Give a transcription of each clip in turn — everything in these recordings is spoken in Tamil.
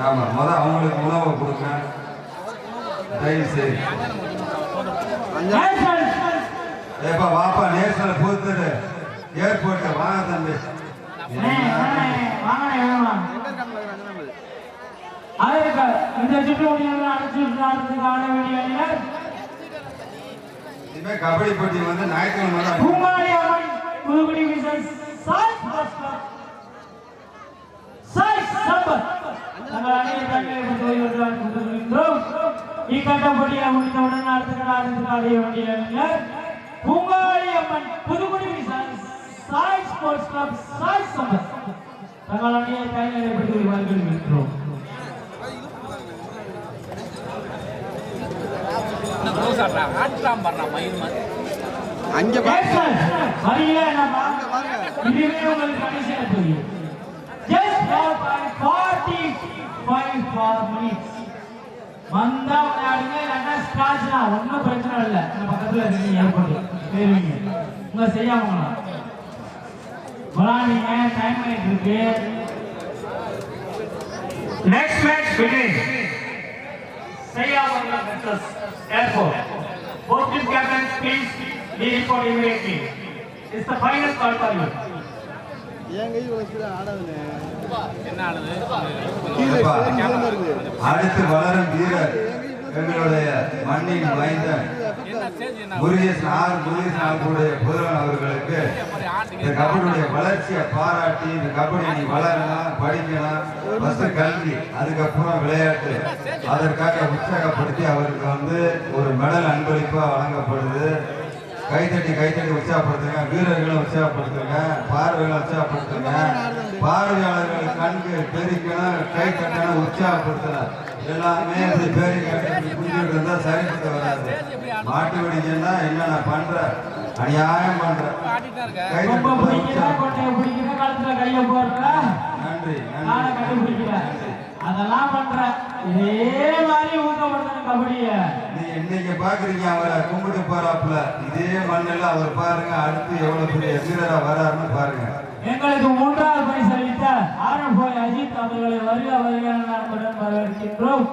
ஆமா, முதல் அவங்களுக்கு உணவை கொடுங்க. தயவு செய்து ஏப்பா வாப்பா நேஷனல் பொறுத்துட்டு ஏர்போர்ட் வாங்க தம்பி. இனிமே கபடி போட்டி வந்து ஞாயிற்றுக்கிழமை போட்டியை முடித்தவுடன் அடுத்த ஆடிய வேண்டிய பூங்காளியம்மன் புதுக்குடி சாய் ஸ்போர்ட்ஸ் கிளப் சாய் சம்பத் தங்கள் அணியை கைநிலைப்படுத்தி வருகிறோம். அங்க பாருங்க வந்தா விளையாடுங்க, இல்லைன்னா ஸ்கிராட்ச்னா ஒன்றும் பிரச்சனை இல்லை. பக்கத்துல இருக்கீங்க ஏற்பட்டு போயிருவீங்க. உங்க செய்யாம விளையாடுங்க, டைம் ஆயிட்டு இருக்கு. Next match begin. செய்யாம versus airport. Both team captains please be report immediately. It's the final call for you. ஏன் கை வச்சுல ஆடாதுனே என்ன ஆடுது? அடுத்து வளரும் வீரர் எங்களுடைய மண்ணின் மைந்தன் முருகேசன் கூடிய புதல்வன் அவர்களுக்கு இந்த கபடியுடைய வளர்ச்சியை பாராட்டி இந்த கபடி நீ வளரலாம், படிக்கலாம், ஃபர்ஸ்ட் கல்வி, அதுக்கப்புறம் விளையாட்டு, அதற்காக உற்சாகப்படுத்தி அவருக்கு வந்து ஒரு மெடல் அன்பளிப்பா வழங்கப்படுது. கைத்தட்டி உற்சாகப்படுத்துங்க. வீரர்களும் உற்சாகப்படுத்துங்க, பார்வைகளை உற்சாகப்படுத்துங்க. பார்வையாளர்கள் கண்கு பெருக்கணும், கை தட்டணும், உற்சாகப்படுத்தணும். எல்லாமே இப்படி பேரி கட்டி குடிக்கிட்டு இருந்தா சரிப்பட்டு வராது. மாட்டு வெடிக்கன்னா என்ன நான் பண்றேன், அநியாயம் பண்றேன். நன்றி. அதெல்லாம் பண்ற இதே மாதிரி ஊக்கப்படுத்த கபடிய நீ இன்னைக்கு பாக்குறீங்க. அவரை கும்பிட்டு போறாப்புல இதே மண்ணில் அவர் பாருங்க, அடுத்து எவ்வளவு பெரிய வீரரா வராருன்னு பாருங்க. எங்களுக்கு மூன்றாவது பரிசு அளித்த ஆரம்போய் அஜித் அவர்களை வருக நண்புடன் வரவேற்கின்றோம்.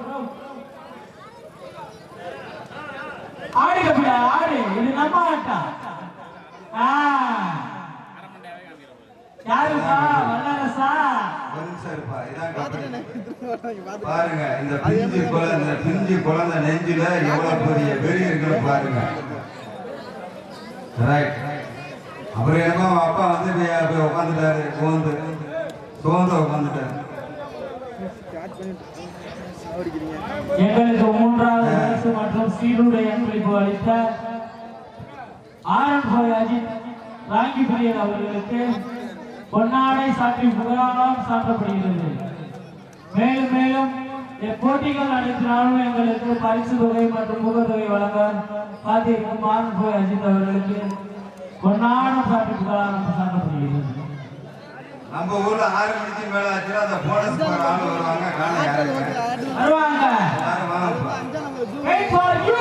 ஆடு கபடியா ஆடு, இது நம்ம ஆட்டா. யாருப்பா வல்லரசா? பாருங்க இந்த பிஞ்சு குழந்தை நெஞ்சில எவ்வளவு பெரிய வெறி இருக்குன்னு பாருங்க. அப்புறம் என்னமோ அப்பா வந்து உட்காந்துட்டாரு, சோர்ந்து உட்காந்துட்டாரு. எங்களுக்கு மூன்றாவது பரிசு மற்றும் சீருடை அன்பளிப்பு அளித்த ஆரம்போய் அஜித் ராங்கி பிரியர் அவர்களுக்கு பொன்னாடை சாற்றி புகழாரம் சாற்றப்படுகிறது. மேலும் மேலும் போட்டிகள் நடத்தினாலும் எங்களுக்கு பரிசு தொகை மற்றும் முகத்தொகை வழங்க காத்திருக்கும் ஆரம்போய் அஜித் அவர்களுக்கு பொன்னாடம் சாற்றி புகழாரம் சாற்றப்படுகிறது. நம்ம ஊர்ல 6 மணிக்கு மேல ஆச்சுன்னா அந்த போனஸ் போற ஆள் வருவாங்க. வருவாங்க. Wait for you.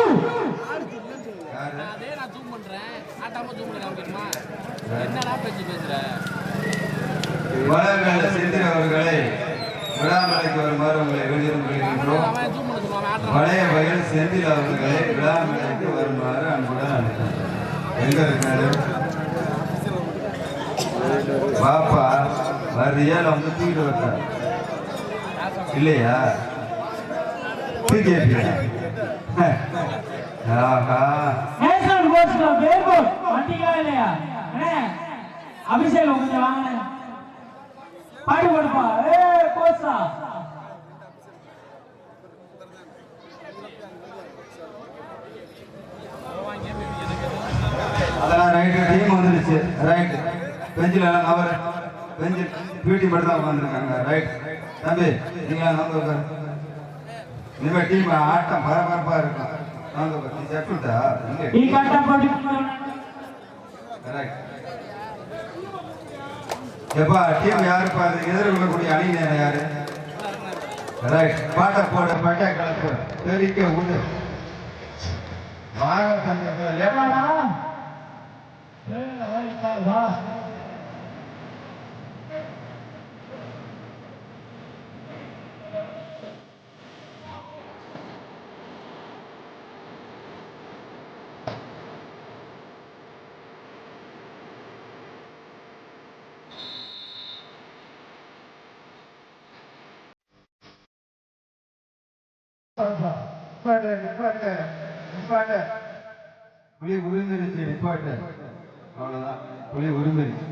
அதே நான் ஜூம் பண்றேன். ஆட்டாம ஜூம் பண்ண காமிக்கணுமா? என்னடா பேசுற? வளர்ந்த செந்தில் அவர்களை விழாமலைக்கு வருமாறு உங்களை வெளியிடுகின்றோம். பழைய வயல் செந்தில் அவர்களை விழாமலைக்கு வருமாறு அன்புடன் அழைக்கிறோம். எங்க இருக்காரு பாப்பா? வர்றியா வந்து தூக்கிட்டு வர இல்லையா? அபிஷேகம் கொஞ்சம் வாங்க பாடி கொடுப்பா. கோசா அதெல்லாம் ரைட்டு, டீம் வந்துருச்சு. ரைட்டு, பெஞ்சில் எல்லாம் கவர், பெஞ்சு பிடி மட்டும் தான் உட்காந்துருக்காங்க. ரைட் தம்பி, நீங்களா வந்து உட்காரு. இனிமேல் டீம் ஆட்டம் பரபரப்பா இருக்கும். வாங்க நீ செட்டுட்டா எப்பா டீம் யாருப்பா? எதிர்கொள்ளக்கூடிய அணி நேரம் யாரு? ரைட், பாட்டை போட பட்டை கலப்பு பெருக்க உண்டு வாங்க தம்பி. புலி உரிந்துருச்சு நிப்பாட்டு. அவ்வளவுதான், புலி உரிந்துருச்சு.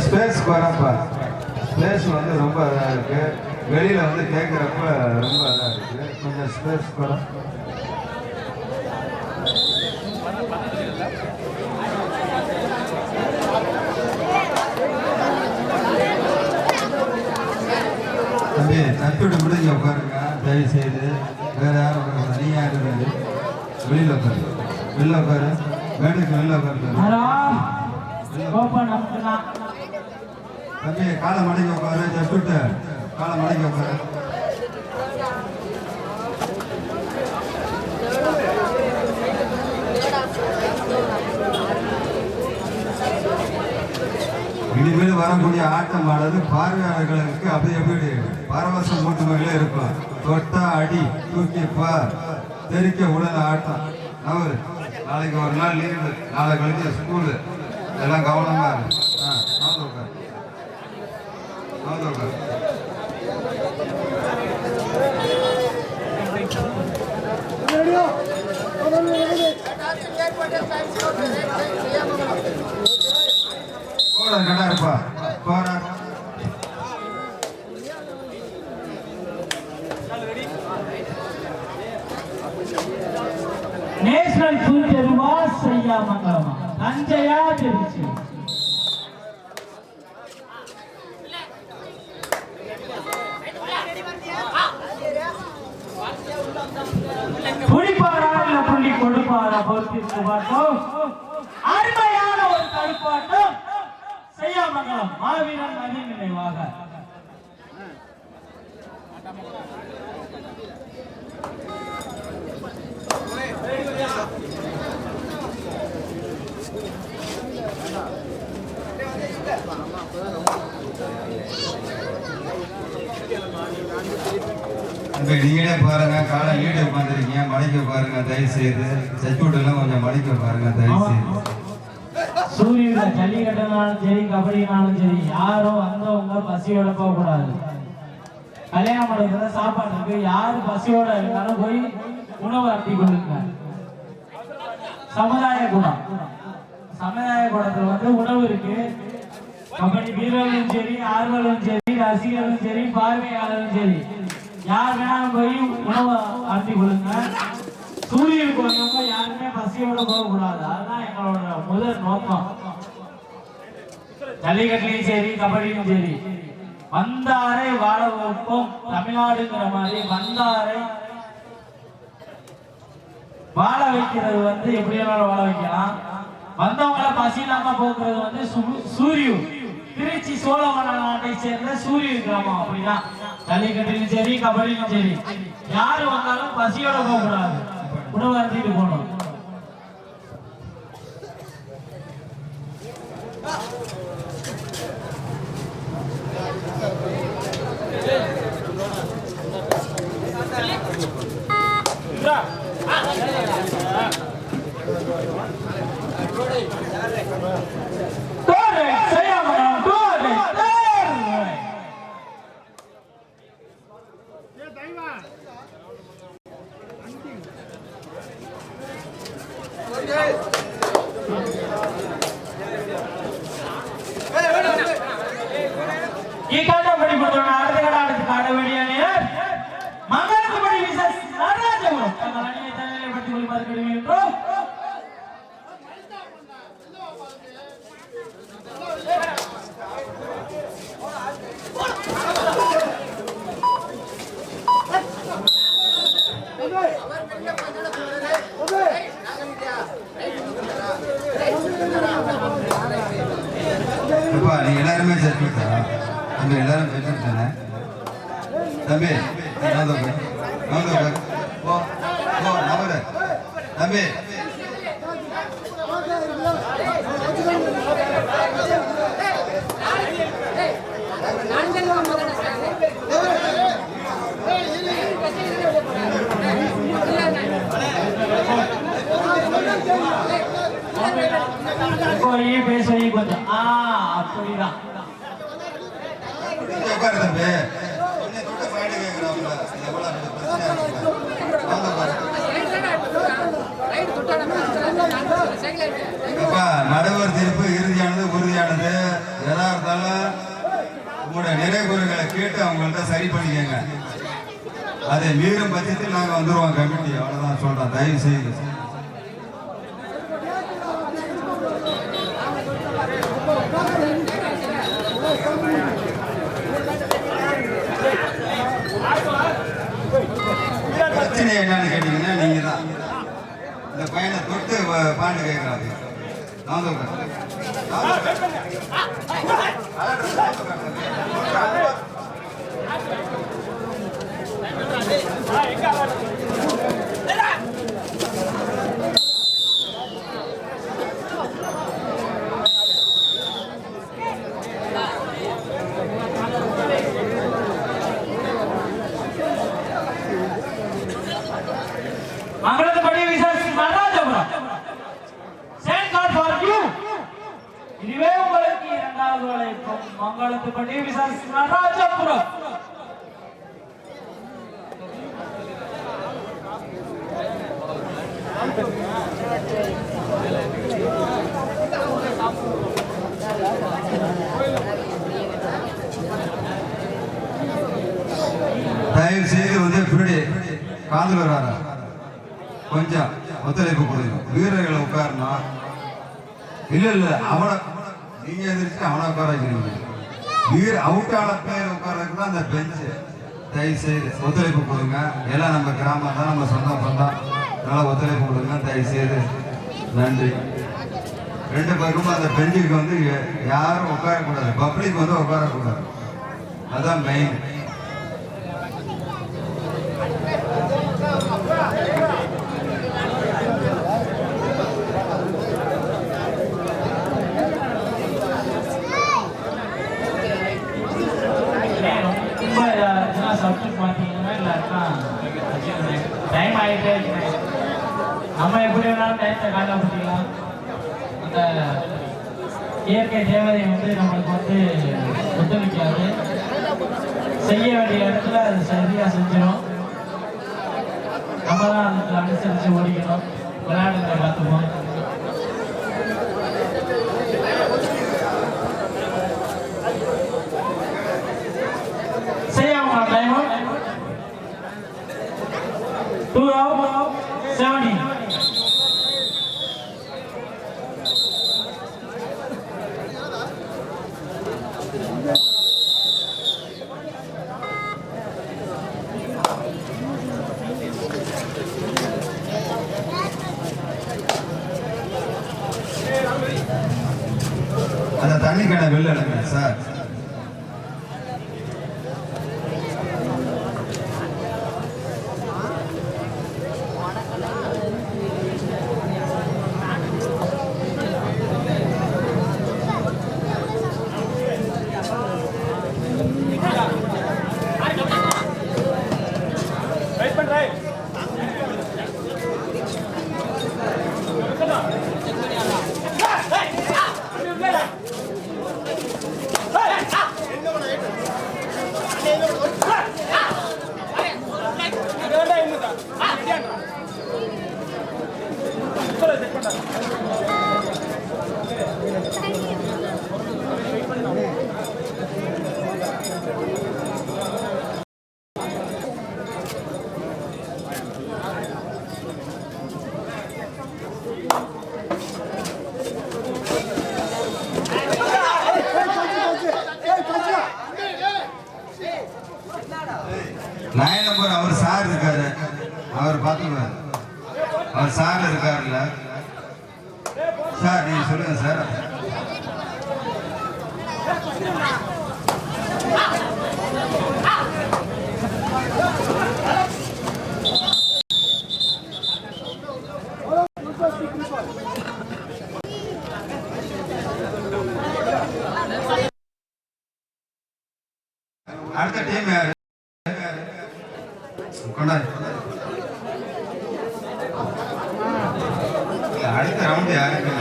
ஸ்பேஸ் வரப்பா, ஸ்பேஸ் வந்து ரொம்ப இதாக இருக்கு. வெளியில வந்து கேட்குறப்ப ரொம்ப இதாக இருக்கு. கொஞ்சம் ஸ்பேஸ் வர. தம்பி தட்டுவிட்டு முடிஞ்சு உட்காருங்க தயவு செய்து. வேற யாரும் தனியா இருக்குது. வெளியில உட்காரு, வெளில உட்காரு, மேடைக்கு வெளில உட்காரு. தம்பி காலை மடக்கி உட்காரு, தட்டுவிட்டு காலை மடக்கி உட்காரு. இனிமேல் வரக்கூடிய ஆட்டம் ஆனது பார்வையாளர்களுக்கு அப்படி எப்படி பரவசம் மூட்டும் வகையில இருக்கும். தொட்டா அடி, தூக்கி பார், தெரிக்க உடல் ஆட்டம். அவரு நாளைக்கு ஒரு நாள் லீவு, நாளை கழிச்சு ஸ்கூலு, எல்லாம் கவனமா இருக்கு. கடா இருப்பா போற. நேஷனல் தெருவா செய்யாமங்கலமா தஞ்சையா திருச்சி. புடிப்பாரா இல்ல புள்ளி கொடுப்பாரா பொறுத்திருந்து பார்த்தோம். அருமையான ஒரு தடுப்பாட்டம் செய்யாமங்கலம் மாவீரன் நதி நினைவாக. நீங்களே பாருங்க, காலை ஈடு உட்காந்துருக்கீங்க, மடிக்க பாருங்க தயவு செய்து. சர்க்யூட் எல்லாம் கொஞ்சம் மடிக்க பாருங்க தயவு செய்து. சூரியல ஜல்லிக்கட்டுனாலும் சரி, கபடினாலும் சரி, யாரும் வந்தவங்க பசியோட போக கூடாது. கல்யாண மண்டபத்துல சாப்பாடு இருக்கு, யாரு பசியோட இருந்தாலும் போய் உணவு அட்டி கொடுங்க. சமுதாய கூடம், சமுதாய கூடத்துல வந்து உணவு இருக்கு. கபடி வீரர்களும் சரி, ஆர்வலும் சரி, ரசிகர்களும் சரி, பார்வையாளரும் சரி, யார் வேணாலும் போய் உணவு அட்டி கொடுங்க. சூரியனுக்கு வந்தவங்க யாருமே பசியோட போக கூடாது. அதுதான் எங்களோட முதல் நோக்கம். ஜல்லிக்கட்டுலையும் சரி, கபடியும் சரி, வந்தாரை வாழ வைப்போம் தமிழ்நாடுங்கிற மாதிரி வந்தாரை வாழ வைக்கிறது வந்து எப்படி வேணாலும் வாழ வைக்கலாம். வந்தவங்கள பசி இல்லாம போக்குறது வந்து சூரியன் திருச்சி சோழவன நாட்டை சேர்ந்த சூரிய கிராமம். அப்படிதான் ஜல்லிக்கட்டிலும் சரி, கபடியும் சரி, யாரு வந்தாலும் பசியோட போக கூடாது, உணவு அருந்திட்டு போகணும். நீங்க எல்லாருமே சேர்த்துட்டா நம்ம எல்லாரும் சேர்த்துட்டானே தம்பி. நம்பரு தம்பி. உட்காரு தம்பி. என்னை தொட்டு பாயிண்ட் கேட்கிறாப்ல. எவ்வளவு பிரச்சனையா இருக்கு. வாங்க பாரு. அப்பா, நடுவர் தீர்ப்பு இறுதியானது, உறுதியானது. எதா இருந்தாலும் உங்களுடைய நிறைகுறைகளை கேட்டு அவங்கள்ட்ட சரி பண்ணிக்கங்க. அதை மீறும் பட்சத்தில் நாங்கள் வந்துடுவோம் கமிட்டி. அவ்வளோதான் சொல்கிறோம். தயவு செய்து பிரச்சனை என்னன்னு கேட்டீங்கன்னா நீங்க தான் இந்த பையனை தொட்டு பாண்டு கேட்கறாங்க. Mangalathupatti Vishesh Natarajapuram. Thank God for you. இதுவே உங்களுக்கு இரண்டாவது வளைக்கும். மங்களத்துப்பட்டி விசேஷ் நடராஜபுரம். தயவு செய்து வந்து இப்படி காதல் வராரா கொஞ்சம் ஒத்துழைப்பு கொடுங்க. வீரர்களை உட்காரணும். இல்ல அவனை நீங்க எதிர்த்து அவனை உட்கார வைக்கிறீங்க. அவுட்டான பிளேயர் உட்கார்றதுக்கு தான் அந்த பெஞ்சு. தயவு செய்து ஒத்துழைப்பு கொடுங்க. எல்லாம் நம்ம கிராமம் தான், நம்ம சொந்தம் சொந்தம். நல்லா ஒத்துழைப்பு கொடுங்க தயவு செய்து. நன்றி. ரெண்டு பக்கமும் அந்த பெஞ்சுக்கு வந்து யாரும் உட்காரக்கூடாது. பப்ளிக் வந்து உட்காரக்கூடாது. அதான் மெயின். சப்ஜெக்ட் பார்த்தீங்கன்னா இல்லாட்டா டைம் ஆகிட்டே இருக்கு. நம்ம எப்படி வேணாலும் டைத்தை காலப்படுத்திக்கலாம். அந்த இயற்கை தேவதை வந்து நம்மளுக்கு வந்து ஒத்துழைக்காது. செய்ய வேண்டிய இடத்துல அது சரியாக செஞ்சிடும். நம்ம தான் அதுக்கு அனுசரித்து ஓடிக்கணும். விளையாடுறத பார்த்துப்போம். அந்த தண்ணி கடை வெளில எடுங்க சார். லைன் நம்பர் அவர் சார் இருக்காரு, அவர் பார்த்துக்குவார். அவர் சார் இருக்காருல்ல சார், நீங்க சொல்லுங்க சார். அடுத்த டீம் யாரு? அடுத்த ரவுண்ட் யாருக்கு?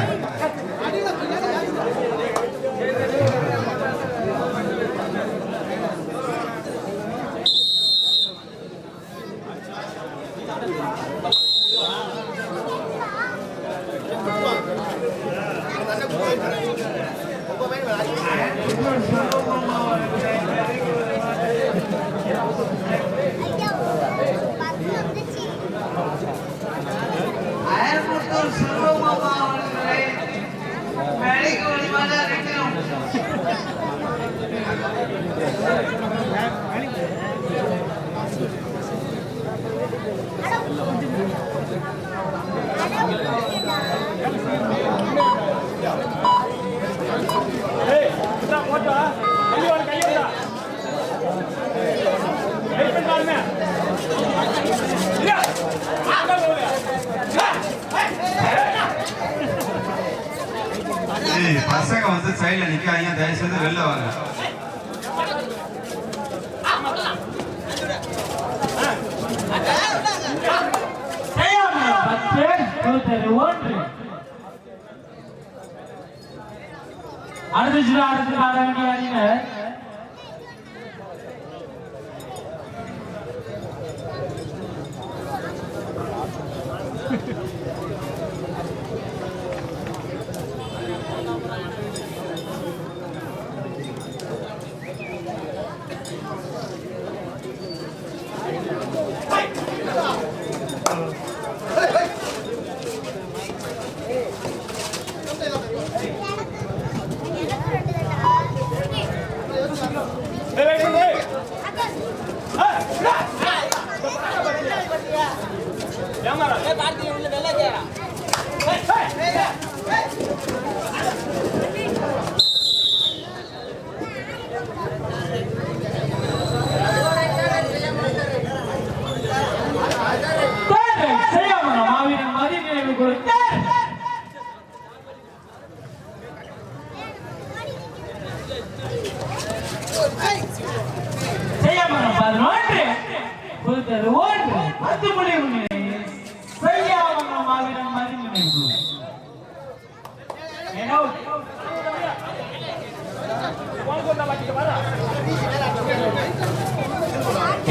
பசங்க வந்து சைடுல நிக்காதீங்க, தயவு செய்து வெளில வாங்க. அடுத்து ஆட வேண்டிய அணியினர்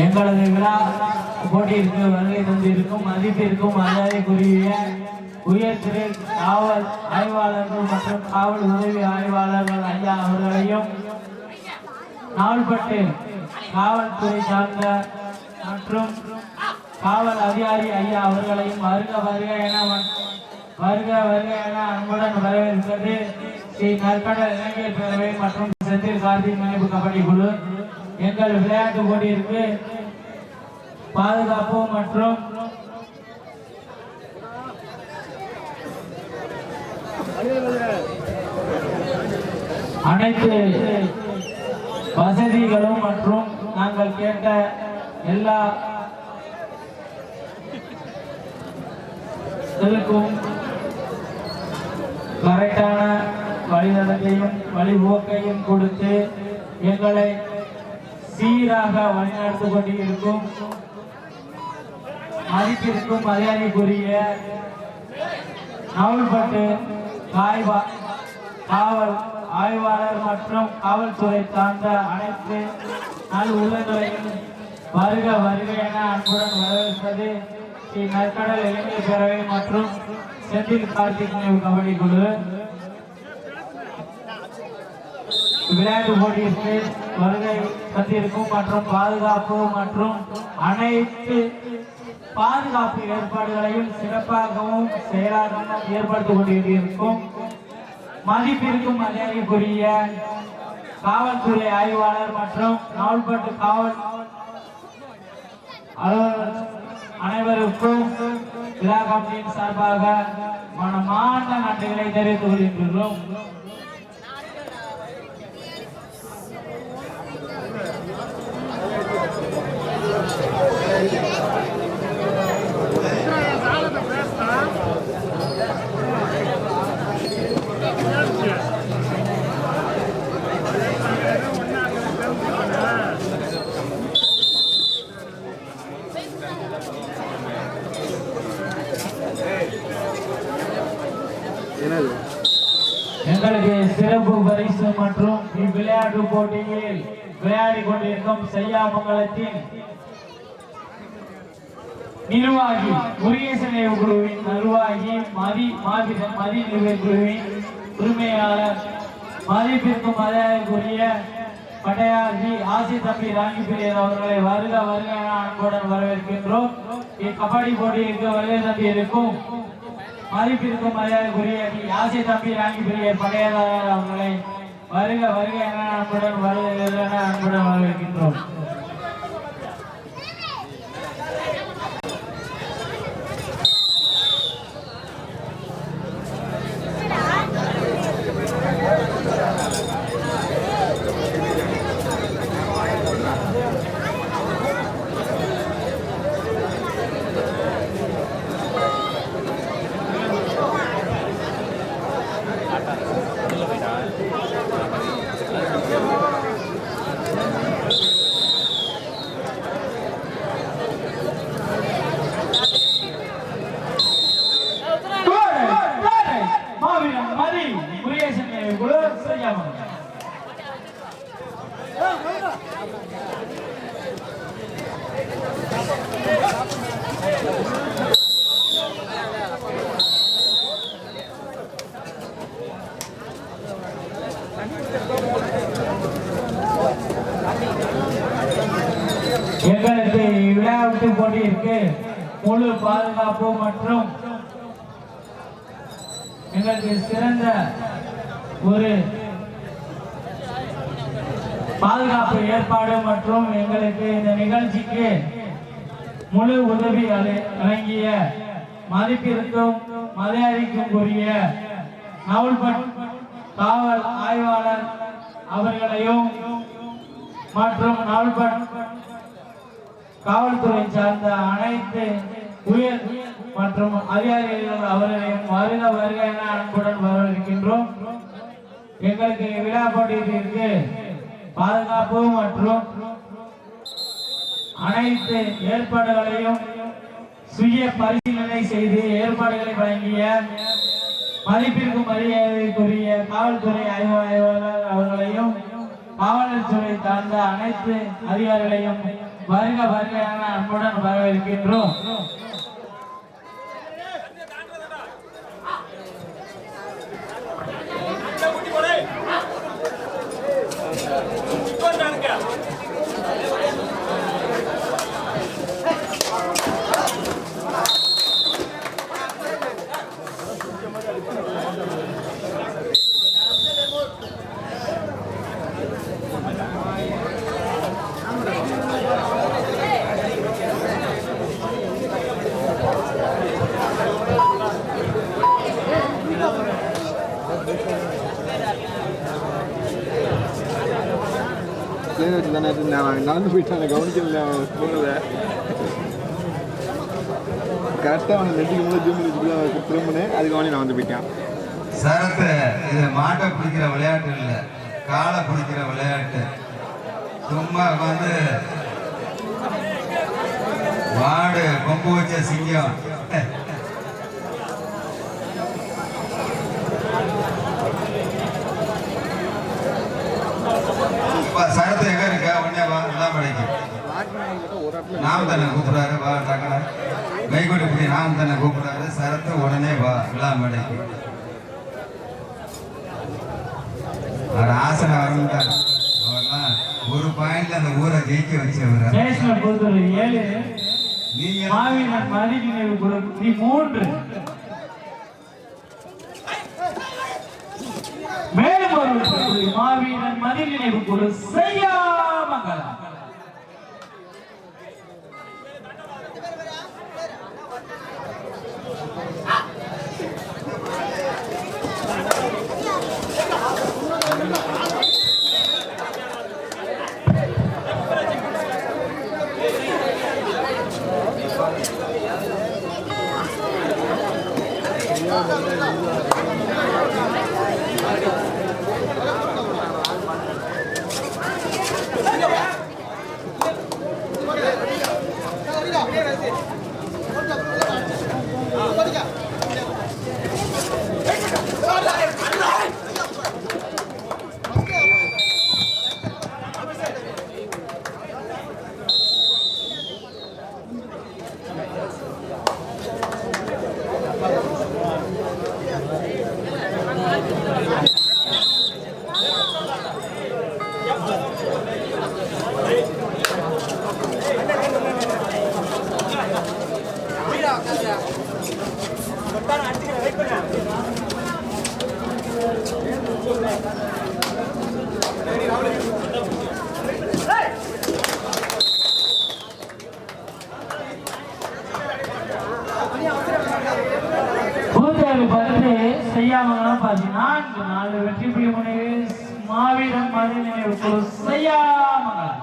எங்களது விழா போட்டியிற்கு வருகை தந்திருக்கும் மதிப்பிற்கும் மரியாதைக்குரிய உயர் திரு காவல் ஆய்வாளர்கள் மற்றும் காவல் உதவி ஆய்வாளர்கள் ஐயா அவர்களையும் நாள்பட்டு காவல்துறை சார்ந்த மற்றும் காவல் அதிகாரி ஐயா அவர்களையும் வருக வருக என அன்புடன் வரவேற்பது ஸ்ரீ நற்கடல் இளைஞர் பேரவை மற்றும் செந்தில் கார்த்திக் நினைவு கபடி குழு. எங்கள் விளையாட்டு போட்டியிற்கு பாதுகாப்பு மற்றும் அனைத்து வசதிகளும் மற்றும் நாங்கள் கேட்ட எல்லா கரெக்டான வழிநடத்தையும் வழிபோக்கையும் கொடுத்து எங்களை சீராக வழிநடத்தி கொண்டிருக்கும் மதிப்பிற்கும் மரியாதைக்குரிய நாவல்பட்டு காவல் ஆய்வாளர் மற்றும் காவல்துறை சார்ந்த அனைத்து நல் உள்ளங்களையும் வருக வருக என அன்புடன் வரவேற்பது ஸ்ரீ நற்கடல் இளைஞர் பேரவை மற்றும் செந்தில் கார்த்திக் நினைவு கபடி குழு. விளையாட்டு போட்டியிற்கு வருகை தந்திருக்கும் மற்றும் பாதுகாப்பு மற்றும் அனைத்து பாதுகாப்பு ஏற்பாடுகளையும் சிறப்பாகவும் செயலாகவும் ஏற்படுத்திக் கொண்டிருக்கும் மதிப்பிற்கும் மரியாதைக்குரிய காவல்துறை ஆய்வாளர் மற்றும் நாவல்பட்டு காவல் அலுவலர் அனைவருக்கும் விழா கமிட்டியின் சார்பாக மனமார்ந்த நன்றிகளை தெரிவித்துக் கொள்கின்றோம். எங்களுக்கு சிறப்பு பரிசு மற்றும் இவ்விளையாட்டு போட்டியில் விளையாடி கொண்டிருக்கும் செய்யாமங்கலத்தின் நிர்வாகி முருகேசன் குழுவின் நிர்வாகி மதி குழுவின் உரிமையாளர் மதிப்பிற்கும் மரியாதைக்குரிய படையாஜி ஆசி தம்பி ராங்கிபிரியர் அவர்களை வருக வருக என அன்புடன் வரவேற்கின்றோம். இக்கபடி போட்டிக்கு வருகை தம்பி இருக்கும் மதிப்பிற்கும் மரியாதைக்குரிய ஆசி தம்பி ராங்கிபிரியர் படையாளர் அவர்களை வருக வருக என அன்புடன் வரவேற்கின்றோம். எங்களுக்கு விளையாட்டு போட்டியிற்கு முழு பாதுகாப்பு மற்றும் எங்களுக்கு சிறந்த ஒரு பாதுகாப்பு ஏற்பாடு மற்றும் எங்களுக்கு இந்த நிகழ்ச்சிக்கு முழு உதவி வழங்கிய மதிப்பிற்கும் மரியாதைக்கும் உரிய நவுல்பட் காவல் ஆய்வாளர் அவர்களையும் மற்றும் நவுல்பட் காவல்துறை சார்ந்த அனைத்து உயர் மற்றும் அதிகாரிகள் அவர்களையும் வருக வருக என அன்புடன் வரவேற்கின்றோம். எங்களுக்கு விழா போட்டியிற்கு பாதுகாப்பு மற்றும் அனைத்து ஏற்பாடுகளையும் சுய பரிசீலனை செய்து ஏற்பாடுகளை வழங்கிய மதிப்பிற்கும் மரியாதைக்குரிய காவல்துறை ஆய்வாளர் அவர்களையும் காவல்துறை சார்ந்த அனைத்து அதிகாரிகளையும் வருக வருக என அன்புடன் வரவேற்கின்றோம். நடந்து போயிட்டாங்க, கவனிக்கல போனத கரெக்டாக அவனை நெட்டிக்கு மேலே ஜூம் திரும்பினேன், அதுக்கு அவனே நான் வந்து போயிட்டான். சரத்து இது மாட்டை பிடிக்கிற விளையாட்டு இல்லை, காலை பிடிக்கிற விளையாட்டு. சும்மா வந்து மாடு கொம்பு வச்ச சிங்கம் சரத்து எங்க இருக்க உடனே வா இல்லாமடைக்கு நாம் தானே கூப்பிடுறாரு வா டக்குன கைகொட்டி பிடி நாம் தானே கூப்பிடுறாரு சரத்து உடனே வா இல்லாமடைக்கு அவர் ஆசனை வரமாட்டார். அவர்லாம் ஒரு பாயிண்ட்ல அந்த ஊரை ஜெயிக்க வச்சவர். நீங்க மாவீரன் மதி நினைவு குழு 3 மேலும் ஒரு மாவீரன் மதி நினைவு குழு செய்யாமங்கலம். செய்யாமங்கலம் 14 வெற்றி புள்ளி முனைவு மாவீரன் மதி நினைவு குழு செய்யாமங்கலம்.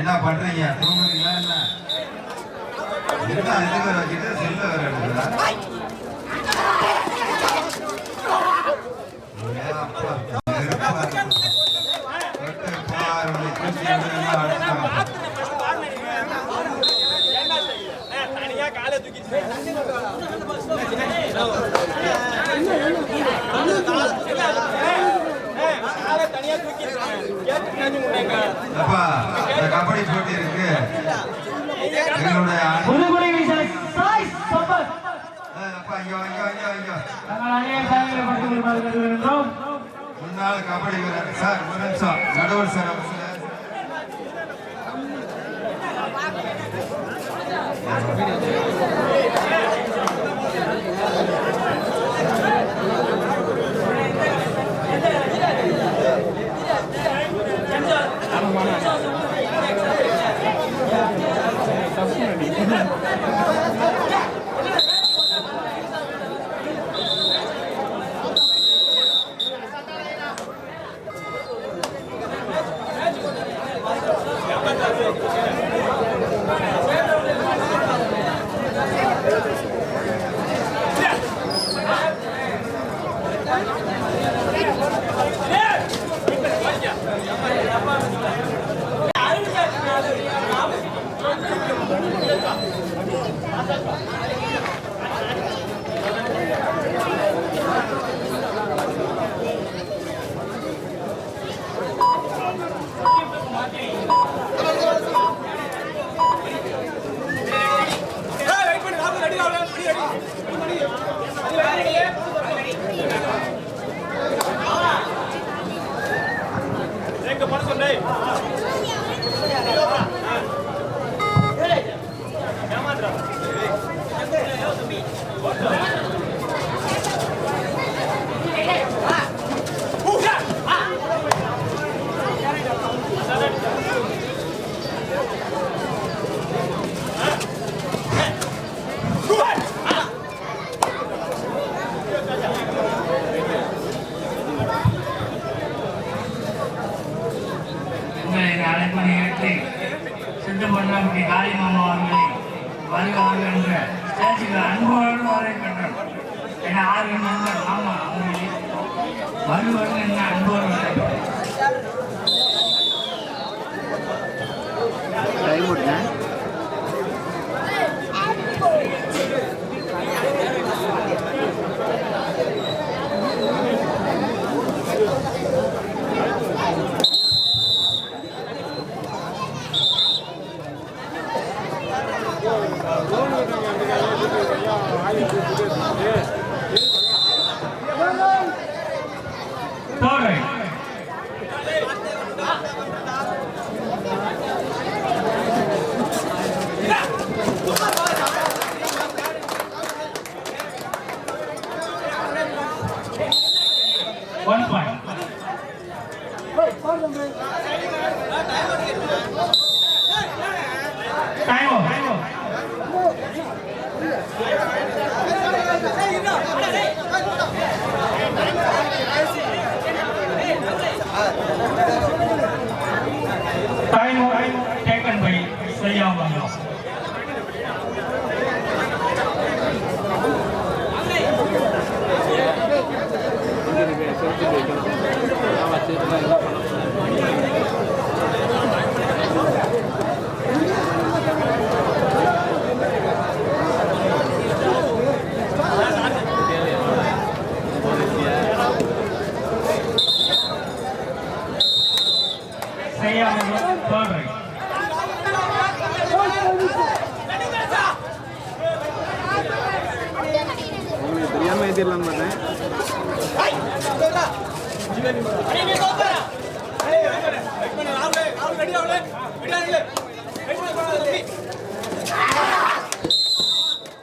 என்ன பண்றீங்க? தூங்குறீங்களா என்ன? என்ன இதுக்கு வச்சுட்டு செல்ல வேற எடுக்குதா? கபடி போட்டி இருக்கு. முன்னாள் கபடி வீரர் சார் ஒரு நிமிஷம் நடுவர் sir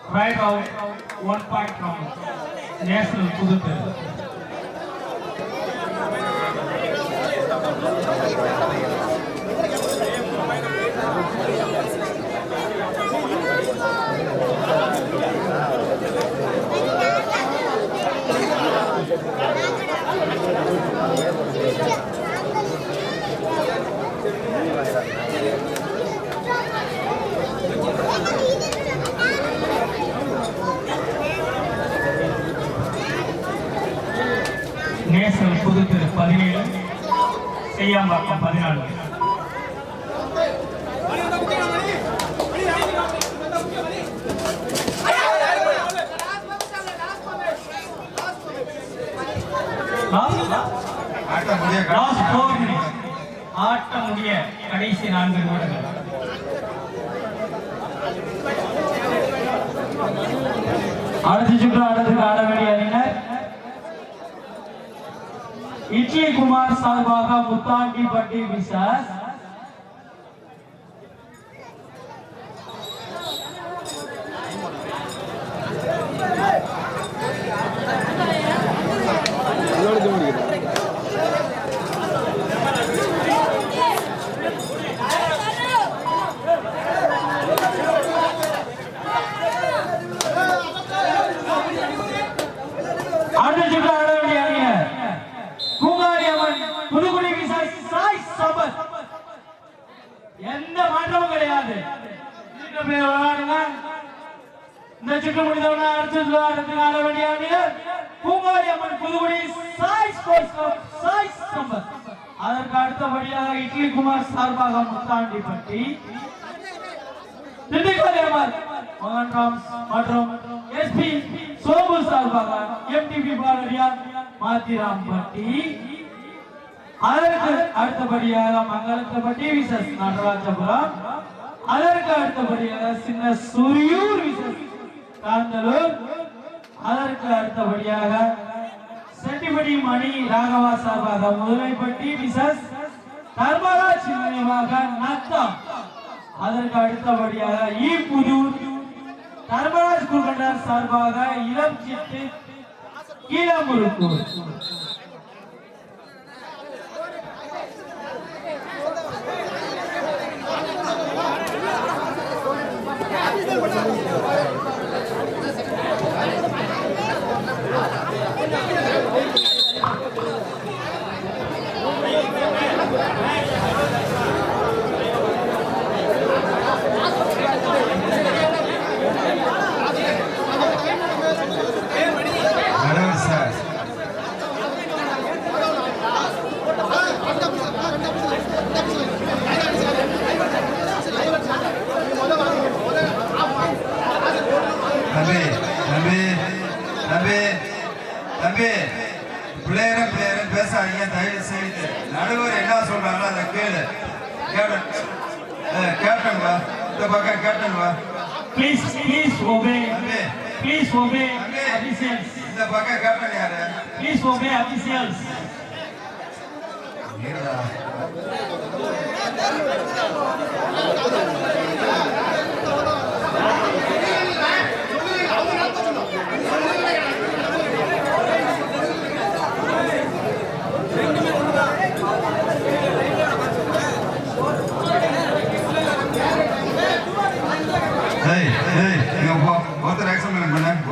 Right out, 1 point from National Pudupel. நேசல் புதுத்தெரு 17, செய்யாம்பாக்கம் 14. ஆட்டம் முடிய கடைசி 4 நிமிடங்கள். அடுத்த சுற்று ஆட்டத்துக்கு ஆட வேண்டிய அணியினர் இட்லி குமார் சார்பாக முத்தாண்டிப்பட்டி விசாஸ், எந்த மாற்றமும் கிடையாது. இந்த சுற்று முடிந்தவன அடுத்த ஆட வேண்டிய அணியினர் பூங்காரி அம்மன் புதுக்குடி சாய் ஸ்போர்ட்ஸ் கிளப் சாய் சம்பத். அதற்கு அடுத்தபடியாக இட்லி குமார் சார்பாக முத்தாண்டிப்பட்டி, திண்டுக்கல் எம்ஆர் மோகன் ராம்ஸ் மற்றும் எஸ்பி சோபு சார்பாக எம்டிபி பாரதியார் மாத்திராம்பட்டி. அதற்கு அடுத்தபடியாக மங்களத்தப்பட்டி விசஸ் நடராஜபுரம், அதற்கு அடுத்தபடியாக சின்ன சூரியூர் விசஸ் காந்தலூர், அதற்கு அடுத்தபடியாக செட்டிப்பட்டி மணி ராகவா சார்பாக முதலைப்பட்டி விசஸ் தர்மராஜ் நினைவாக நத்தம், அதற்கு அடுத்தபடியாக புதூர் தர்மராஜ் குருகண்டர் சார்பாக இளம் சிட்டு கீழமுருக்கூர். பிள்ளையரும் பேசாதீங்க தயவு செய்து. நடுவர் என்ன சொல்றாங்களோ அதை கேளு. கேப்டன் வா, இந்த பக்கம் கேப்டன் வா. Please obey. Please obey officials. இந்த பக்கம் கேப்டன் யாரு? Please obey officials.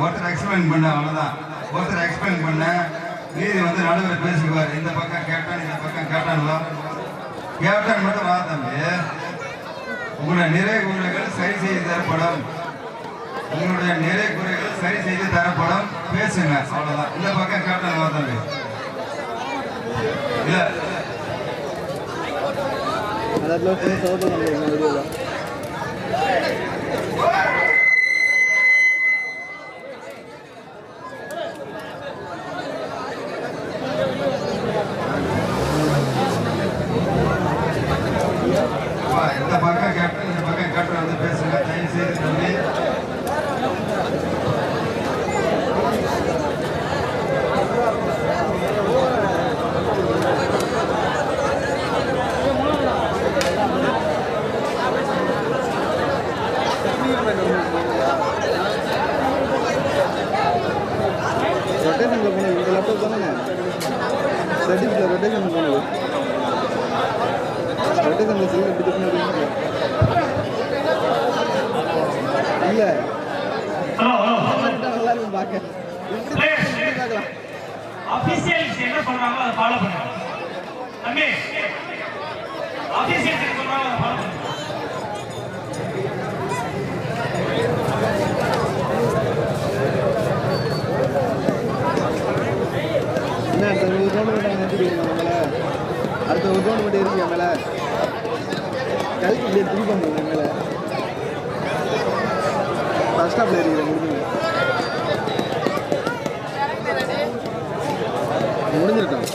ஒருத்தர் எக்ஸ்பிளைன் பண்ண அவ்வளவுதான். ஒருத்தர் எக்ஸ்பிளைன் பண்ண மீதி வந்து நடுவர் பேசுவார். இந்த பக்கம் கேப்டன், இந்த பக்கம் கேப்டன். கேப்டன் மட்டும் வா தம்பி. உங்களுடைய நிறை குறைகள் சரி செய்து தரப்படும். உங்களுடைய நிறை குறைகள் சரி செய்து தரப்படும். பேசுங்க அவ்வளவுதான். இந்த பக்கம் கேப்டன் வா தம்பி. இல்ல இந்த பக்கம் கேப்டன், இந்த பக்கம் கேப்டன் வந்து பேசுங்க தயவு செய்து தம்பி. ரொட்டேஷன்ல போனது இந்த லேப்டாப் தானே செட்டிங்ஸ்ல ரொட்டேஷன் போனது. ரொட்டேஷன்ல செல் எப்படி திருப்பினா இல்ல நல்லா இருக்கும் பார்க்க. ஆபீசியல்ஸ் என்ன சொல்றாங்களோ அதை ஃபாலோ பண்ணுங்க தம்பி. ஆபீசியல்ஸ் என்ன சொல்றாங்களோ அதை ஃபாலோ பண்ணுங்க. என்ன அடுத்த ஒரு டோர்னமெண்ட் நிறுத்தி போயிருக்காங்க மேலே அடுத்த ஒரு டோர்னமெண்ட் இருக்கீங்க மேலே கல்வி இப்படியே திருப்பி பண்ணுறேன் மேலே ஃபர்ஸ்ட் ஸ்டாப்பில் இருக்கிறேன் முடிஞ்சிருக்கான்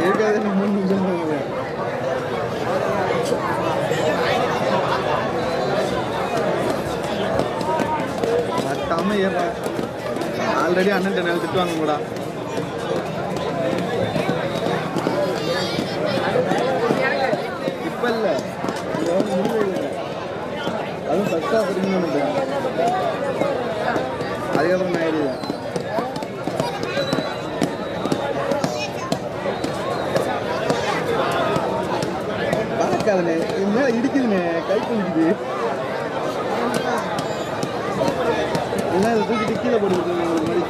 இருக்காது 3 நிமிஷம் போங்க மட்டாமல் ஏறேன் ஆல்ரெடி அண்ணன் நாள் திட்டுவாங்க கூட இப்போ இல்லை முடிவே இல்லை அதுவும் ஃபஸ்ட் ஆஃப் இருக்குன்னு நினைக்கிறேன் அதுக்கப்புறம் நான் ஏறிடுவேன் பார்க்காதுண்ணே என் மேலே இடிக்குதுண்ணே கை குளிக்குது என்ன இதை தூக்கிட்டு கீழே போட்டுக்கிட்டு ஒரு மாதிரி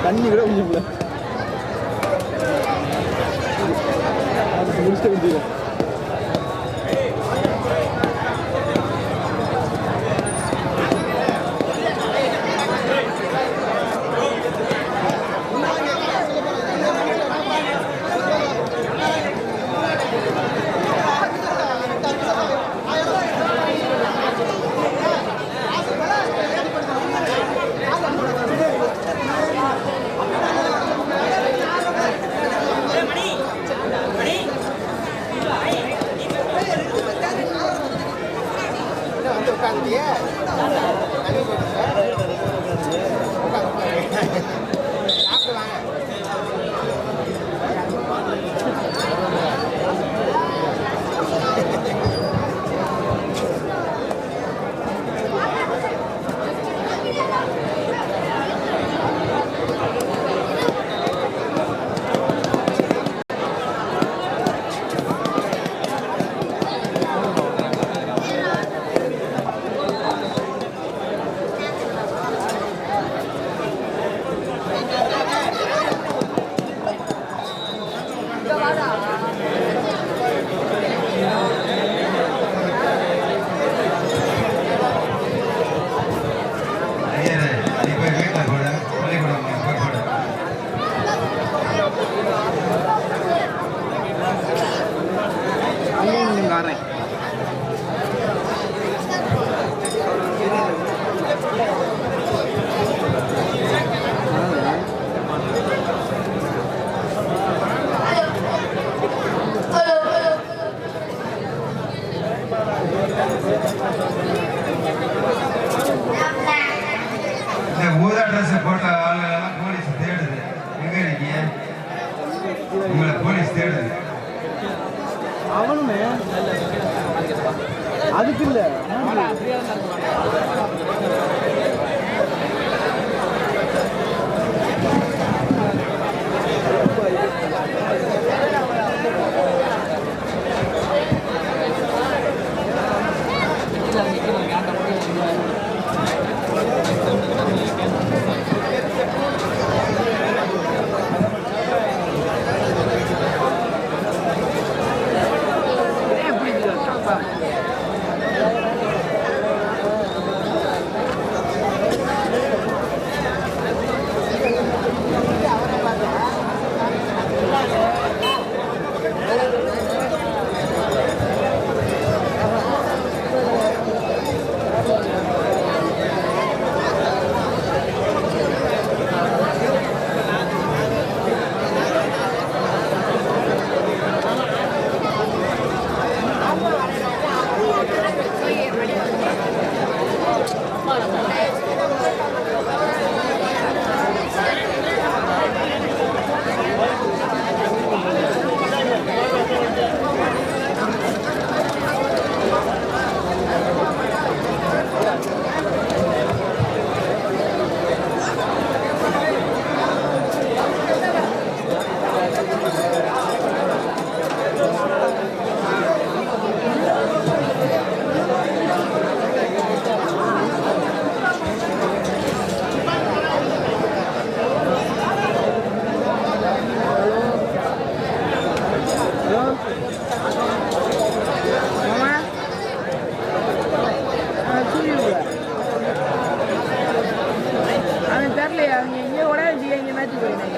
தண்ணி விட முடியல அதுக்கு முடிச்சுட்டு வந்துடும் ஊதா ட்ரெஸ் போட்ட ஆளுகளெல்லாம் போலீஸ் தேடுது. எங்க இருக்கீங்க? உங்களை போலீஸ் தேடுது. அவனுமே அதுக்கு இல்லை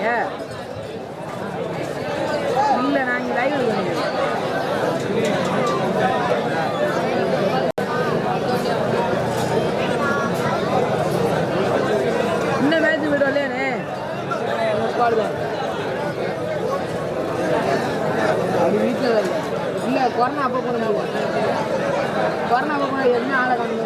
நீங்க இல்ல நான் இங்க லைவ் பண்ணிக்கிறேன். இந்த மேட்ச் விடலையானே அது வீட்டில் இல்லை கொரோனா அப்போ போட முடியாது. கொரோனா அப்போ போனால் என்ன ஆளை கம்மி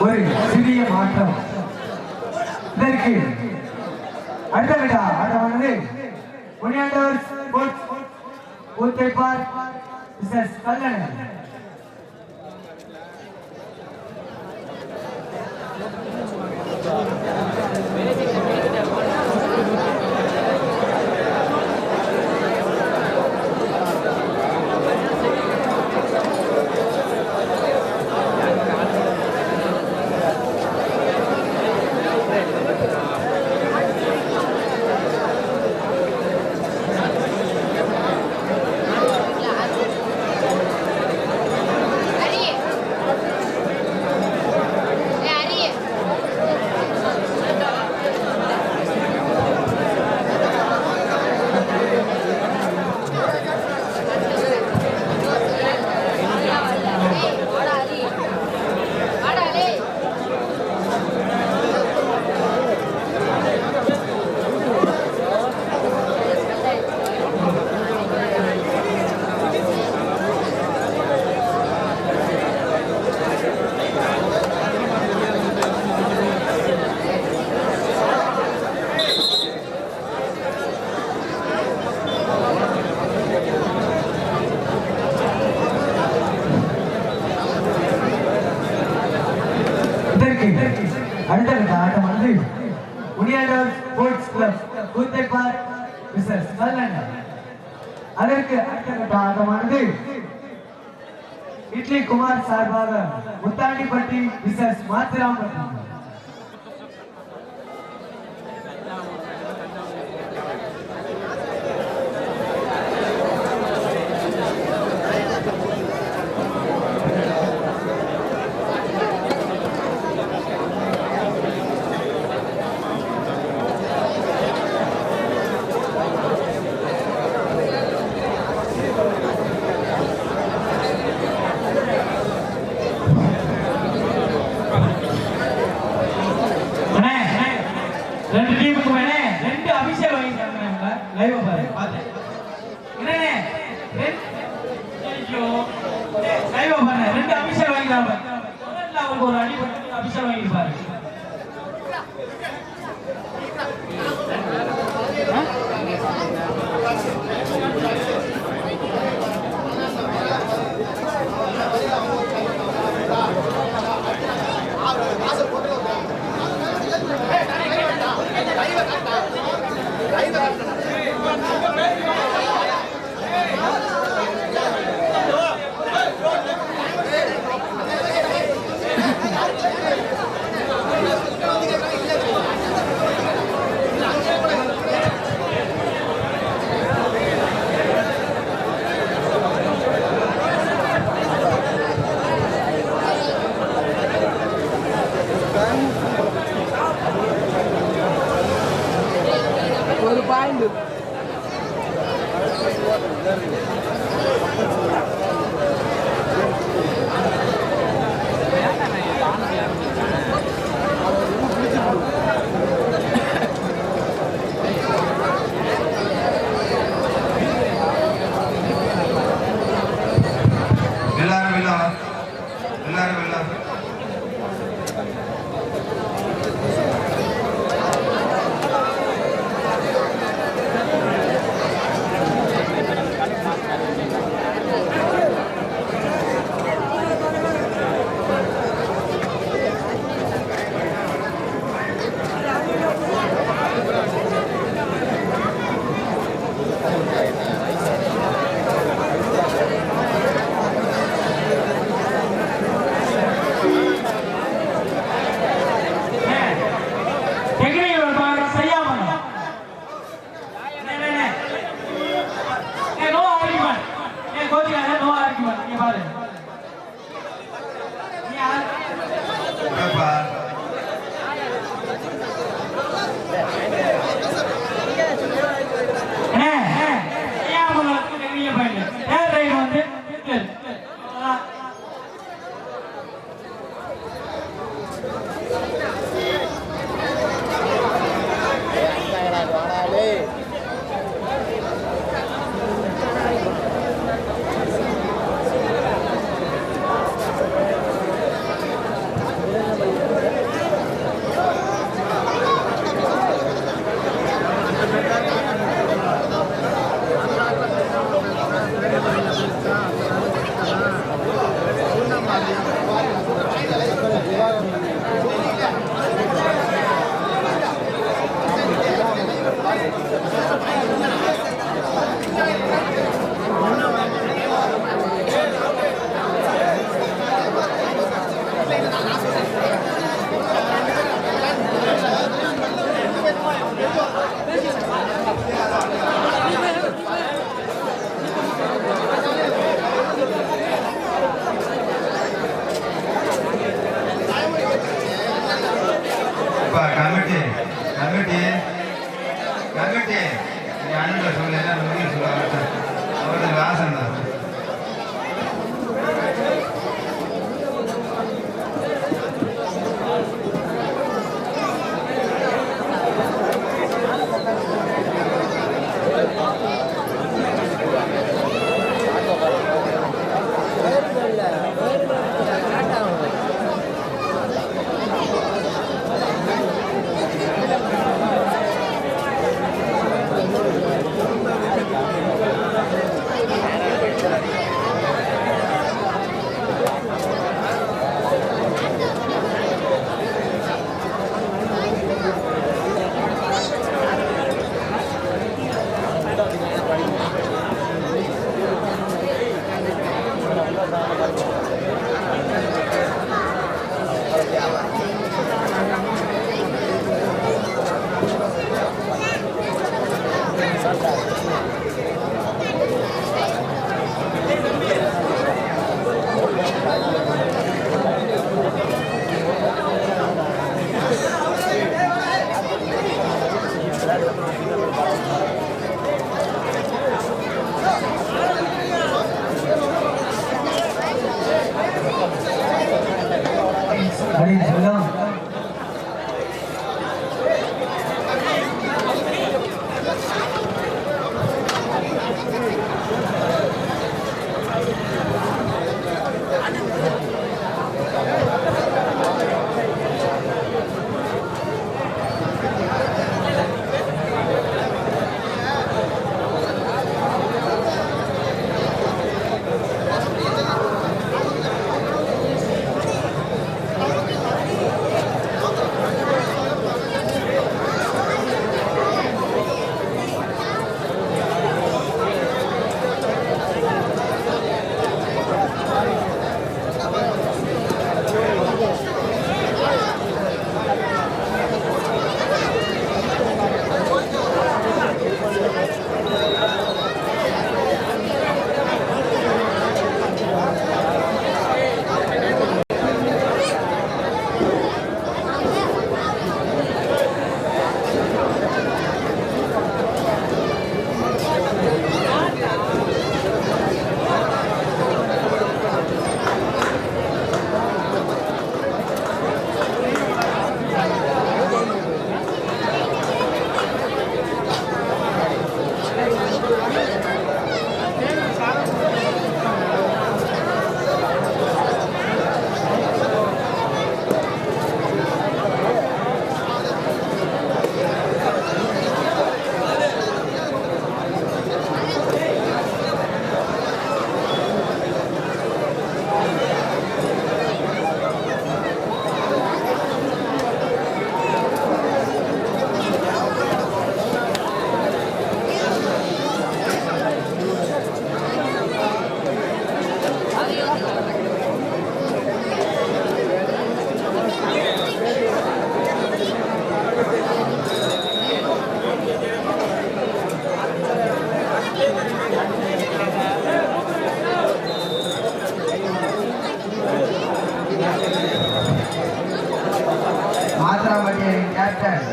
ஒரு சிறிய மாற்றம். இதற்கு அடுத்த விழா ஆட்டமானது முனியாண்டவர் ஸ்போர்ட்ஸ் ஊத்தை பார்க் மிஸ்ஸஸ் கல்லணை. அடுத்த ஆட்டமானது முனியாண்டவர் ஸ்போர்ட்ஸ் கிளப் ஊத்தை பார்க் மிஸ்ஸஸ் கல்லணை. அதற்கு அடுத்த ஆட்டமானது இட்லி குமார் சார்பாக முத்தாண்டிப்பட்டி மிஸ்ஸஸ் மாத்திராம்பட்டி. ஒரு அடிபட்டு அபிஷேகம் வாங்கிருப்பாரு. ஒரு பாயிண்ட் கமிட்டி கமிட்டி கமிட்டி அண்ணன் சொல்ல என்ன சொல்லுவாங்க அவருக்கு வாசம் தான். அப்படின்னு சொல்லும். மாத்திராம்பட்டி கேப்டன்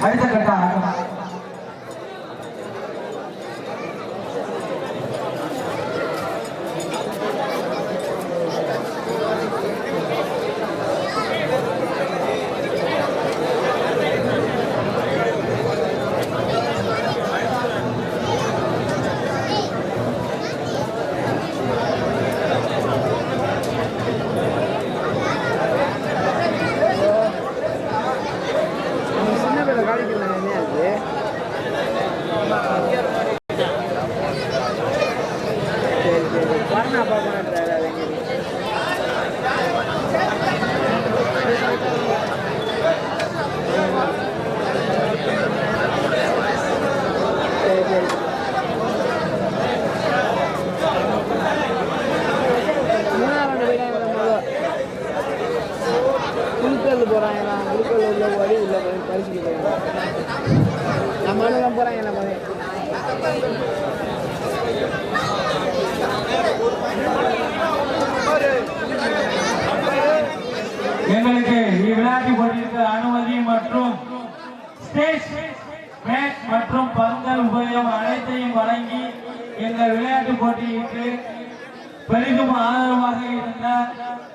அடுத்த கட்ட ஆட்டம் சரி சரி கொரோனா பார்க்கணுன்றாரு அது எங்கே சரி சரி மூணாவது போயிட்டாங்க குளிக்கல் போகிறாங்க குளிக்கல் உள்ள போய் உள்ள பரிசுக்கு போயிடுறாங்க நம்ம அனுபவம் போகிறாங்க நம்ம எங்களுக்கு இவ்விளையாட்டு போட்டிக்கு அனுமதி மற்றும் ஸ்டேஜ் மேட் மற்றும் பந்தல் உபயோகம் அனைத்தையும் வழங்கி எங்கள் விளையாட்டு போட்டிக்கு பெரிதும் ஆதரவாக இருந்த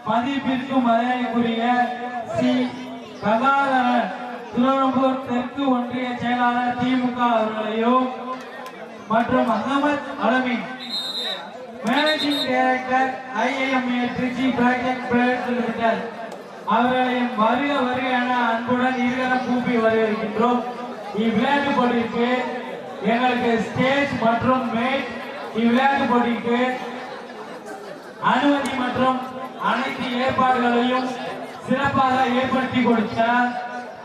மதிப்பிற்கும் மரியாதைக்குரிய சி கங்காதரன் திருவெரும்பூர் தெற்கு ஒன்றிய செயலாளர் திமுக அவர்களையும் மற்றும் Ahmed Alamin managing director IIMA Trichy project private limited அவர்களையும் வருக வருக என அன்புடன் இருகரம் கூப்பி வரவேற்கின்றோம். இவ்விளையாட்டு போட்டிக்கு எங்களுக்கு ஸ்டேஜ் மற்றும் மேட் இவ்விளையாட்டு போட்டிக்கு அனுமதி மற்றும் அனைத்து ஏற்பாடுகளையும் சிறப்பாக ஏற்படுத்தி கொடுத்த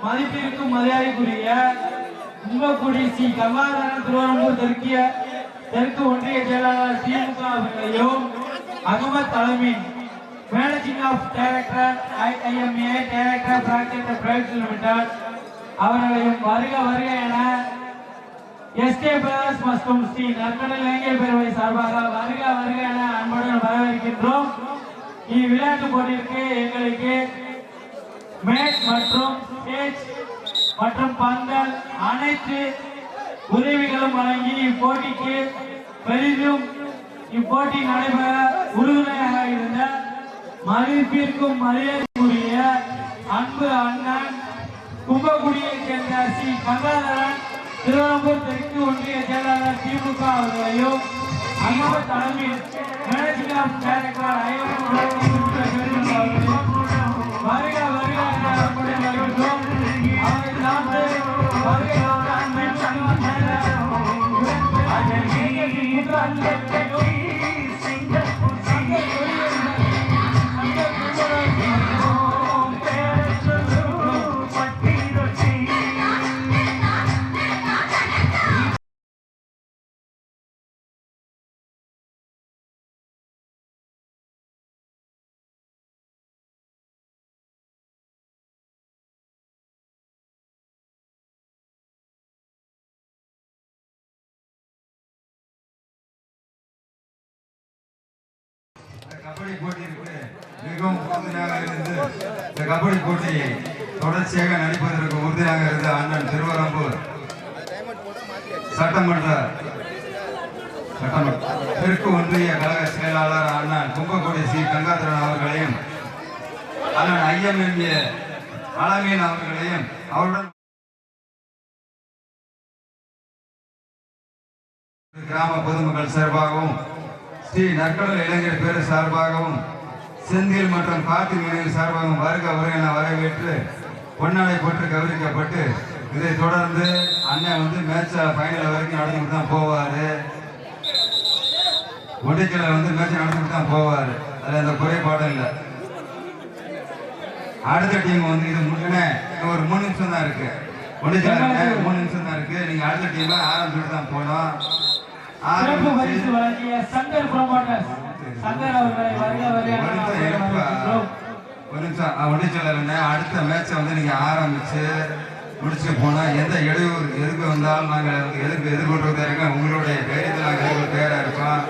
மதிப்பிற்கும் மரியாதைக்குரிய உங்கக்குடி சி கங்காதரன் திருவெரும்பூர் தெற்கு ஒன்றிய செயலாளர் திமுக அவர்களையும் Ahmed Alamin managing of director IIMA director project private limited அவர்களையும் வருக வருக என SK பிரதர்ஸ் மற்றும் ஸ்ரீ நற்கடல் இளைஞர் பேரவை சார்பாக வருக வருக என அன்புடன் வரவேற்கின்றோம். இவ்விளையாட்டு போட்டிக்கு எங்களுக்கு மேட் மற்றும் ஸ்டேஜ் மற்றும் பந்தல் அனைத்து உதவிகளும் வழங்கி இப்போட்டிக்கு பெரிதும் இப்போட்டி நடைபெற உறுதுணையாக இருந்த மதிப்பிற்கும் மரியாதைக்குரிய அன்பு அண்ணன் கும்பகுடியைச் சேர்ந்த சி கங்காதரன் திருவெரும்பூர் தெற்கு ஒன்றிய செயலாளர் திமுக அவர்களையும் Ahmed Alamin managing of director வருக வருக என வருகின்றோம். அவரை சார்ந்து வருகை கபடி போட்டியிற்கு மிகவும் உறுதுணையாக இருந்து இந்த கபடி போட்டியை தொடர்ச்சியாக நடிப்பதற்கு உறுதியாக இருந்த அண்ணன் திருவெரும்பூர் சட்டமன்ற தெற்கு ஒன்றிய கழக செயலாளர் அண்ணன் கும்பகோடி சி கங்காதரன் அவர்களையும் அண்ணன் IIMA அலமீன் அவர்களையும் அவருடன் கிராம பொதுமக்கள் சார்பாகவும் ஸ்ரீ நற்கடல் இளைஞர் பேரு சார்பாகவும் செந்தில் மற்றும் காட்டு மீனவர் சார்பாகவும் வருக வருக என வரவேற்று பொன்னாடை போட்டு கௌரவிக்கப்பட்டு இதை தொடர்ந்து அண்ணன் மேட்ச ஃபைனல் வரைக்கும் நடந்துட்டு தான் போவார். ஒடிக்கலை மேட்ச் நடந்துட்டு தான் போவார். அதில் எந்த குறைபாடும் இல்லை. அடுத்த டீம் இது முன்னே ஒரு 3 நிமிஷம் தான் இருக்கு. ஒடிக்கலை 3 நிமிஷம் தான் இருக்கு. நீங்க அடுத்த டீம் ஆரம்பிச்சுட்டு தான் போனோம். சிறப்பு பரிசு வழங்கிய சங்கர் ப்ரோமோட்டர்ஸ் சங்கர் அவர்களை வருக வருக ஒரு நிமிஷம் ஒடிச்சல அடுத்த மேட்சை நீங்க ஆரம்பிச்சு முடிச்சுட்டு போனா எந்த இடையூறு எதுக்கு வந்தாலும் நாங்கள் எதிர்கொள்வதற்கு உங்களுடைய தைரியத்தை நாங்கள் எதிர்கொள்ள தயாரா இருக்கோம்.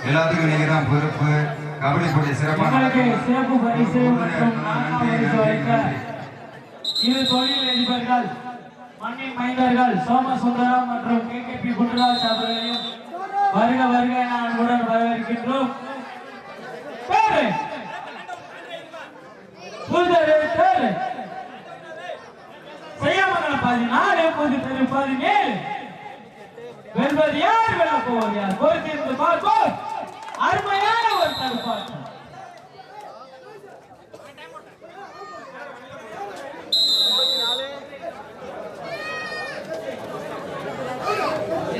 எல்லாத்துக்கும் நீங்க தான் பொறுப்பு. கபடி போட்டி சிறப்பான சிறப்பு பரிசு மற்றும் இரு தொழில் அதிபர்கள் மண்ணின் மைந்தர்கள் சோமசுந்தரம் மற்றும் KKP குண்டராஜ் அவர்களையும் வருக வருக என அன்புடன் வரவேற்கின்றோம். செய்யாமங்கலம் 14 புதுத்தெரு 17 வெல்வது யார் வெல்ல போவது யார் பொறுத்திருந்து பார்ப்போம். அருமையான ஒரு தடுப்பாட்டம்.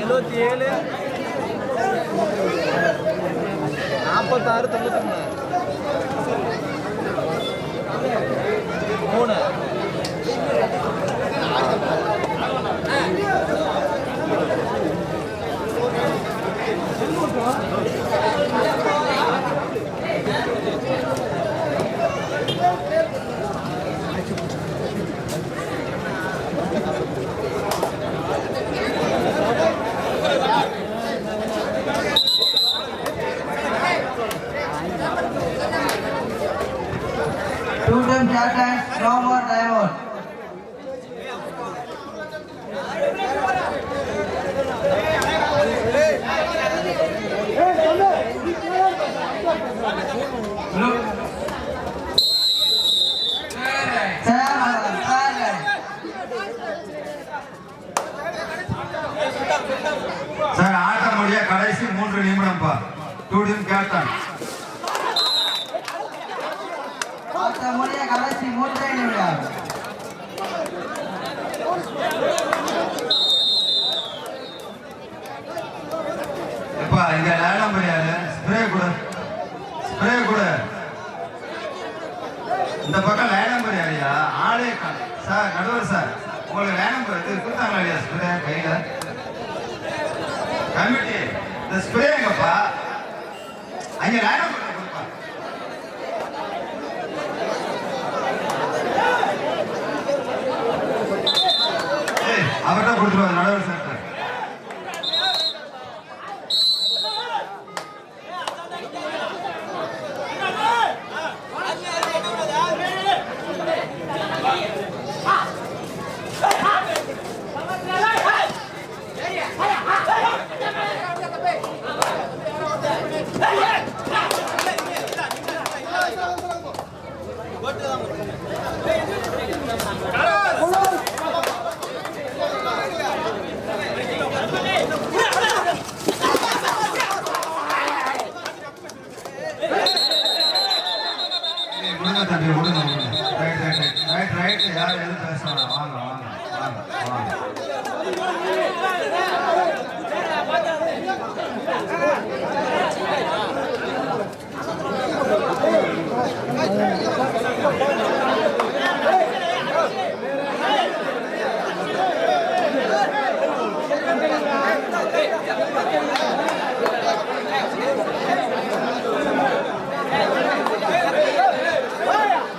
77 46 93 Two-time captains, no more diamond. Sir ஆட்ட முடிய கடைசி 3 நிமிடம்ப்பா. டூடிம் கேப்டன் ஆட்ட முடிய கடைசி 3 நிமிடம். எப்பா இங்க லேலம் முடியாது. ஸ்ப்ரே கொடு, ஸ்ப்ரே கொடு. இந்த பக்கம் லேலம் முடியாதியா? ஆளே சார், நடுவர் சார், உங்களுக்கு லேலம் இது கொடுத்தாங்களா இல்லையா? ஸ்ப்ரே கையில கமிட்டி இந்த ஸ்ப்ரே எங்கப்பா? அங்க லேலம் கொடுப்பா. அவர்கிட்ட கொடுத்துருவாரு நடுவர் சார். யாரும் எதுவும் பேச வேணாம். வாங்க வாங்க வாங்க வாங்க.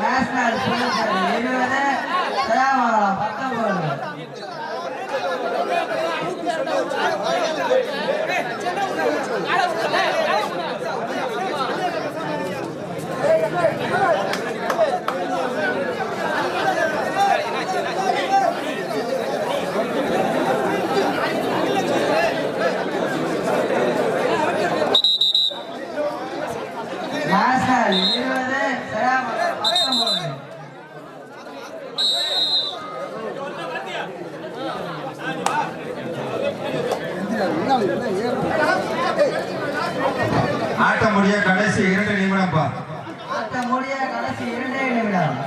நேஷனல் 20 தயாமங்கலம் 19. நேஷனல் 20 தயாமங்கலம் 19. ஆட்ட முடிய கடைசி 2 நிமிடம்ப்பா. ஆட்ட முடிய கடைசி 2 நிமிடம்.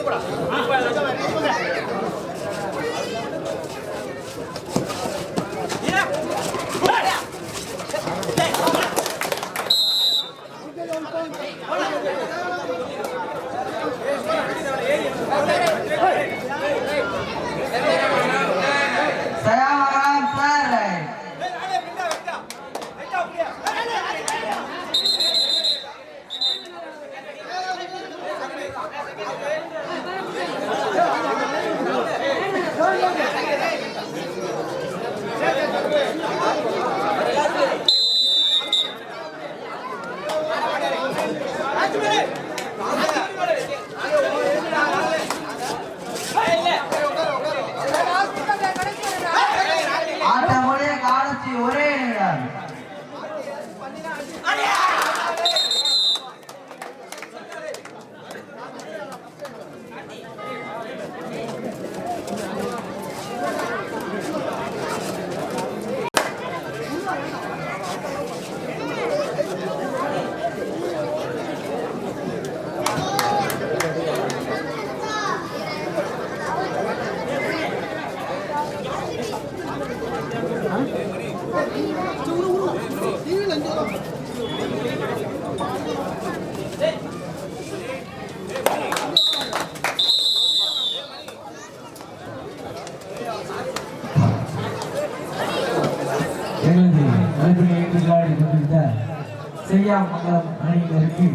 போடா அழைப்பினை ஏற்று விளையாடி கொண்டிருந்த செய்யாமங்கலம் அணியினருக்கு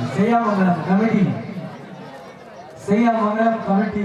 செய்யாமங்கலம் கமிட்டி